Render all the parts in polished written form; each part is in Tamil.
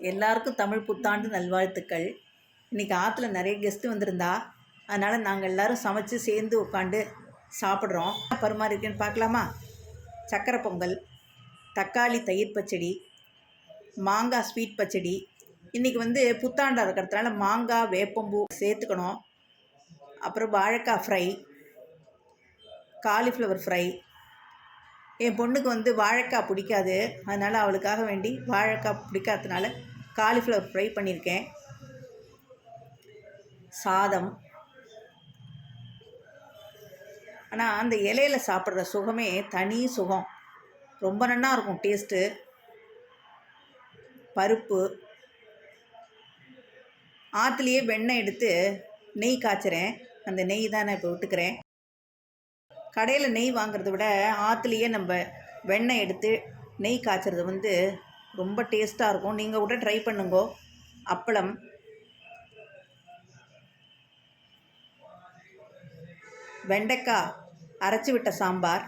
எல்லாருக்கும் தமிழ் புத்தாண்டு நல்வாழ்த்துக்கள். இன்றைக்கி ஆற்றுல நிறைய கெஸ்ட்டு வந்திருந்தா, அதனால் நாங்கள் எல்லோரும் சமைச்சு சேர்ந்து உட்காந்து சாப்பிட்றோம். பரிமாறிருக்கேன்னு பார்க்கலாமா? சக்கரை பொங்கல், தக்காளி தயிர் பச்சடி, மாங்காய் ஸ்வீட் பச்சடி. இன்றைக்கி புத்தாண்டாக இருக்கிறதுனால மாங்காய் வேப்பம்பூ சேர்த்துக்கணும். அப்புறம் வாழைக்காய் ஃப்ரை, காலிஃப்ளவர் ஃப்ரை. என் பொண்ணுக்கு வாழைக்காய் பிடிக்காது, அதனால் அவளுக்காக வேண்டி வாழைக்காய் பிடிக்காததுனால காலிஃப்ளவர் ஃப்ரை பண்ணியிருக்கேன். சாதம். ஆனால் அந்த இலையில் சாப்பிட்ற சுகமே தனி சுகம், ரொம்ப நல்லா இருக்கும் டேஸ்ட்டு. பருப்பு, ஆற்றுலையே வெண்ணெய் எடுத்து நெய் காய்ச்சுறேன். அந்த நெய் தான் நான் இப்போ விட்டுக்கிறேன். கடையில் நெய் வாங்குறத விட ஆற்றுலையே நம்ம வெண்ணெய் எடுத்து நெய் காய்ச்சறது ரொம்ப டேஸ்ட்டாக இருக்கும். நீங்கள் கூட ட்ரை பண்ணுங்கோ. அப்பளம், வெண்டைக்காய் அரைச்சி விட்ட சாம்பார்,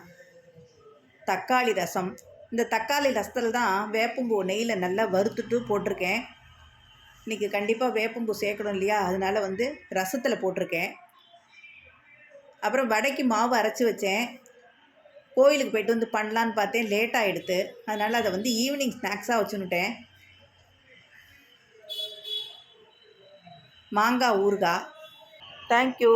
தக்காளி ரசம். இந்த தக்காளி ரசத்தில் தான் வேப்பம்பூ நெய்யில் நல்லா வறுத்துட்டு போட்டிருக்கேன். இன்றைக்கி கண்டிப்பாக வேப்பம்பூ சேர்க்கணும் இல்லையா, அதனால் ரசத்தில் போட்டிருக்கேன். அப்புறம் வடைக்கு மாவு அரைச்சி வச்சேன். கோயிலுக்கு போய்ட்டு பண்ணலான்னு பார்த்தேன், லேட் ஆகிடுது. அதனால் அதை ஈவினிங் ஸ்நாக்ஸாக வச்சுன்னுட்டேன். மாங்காய் ஊறுகாய். தேங்க்யூ.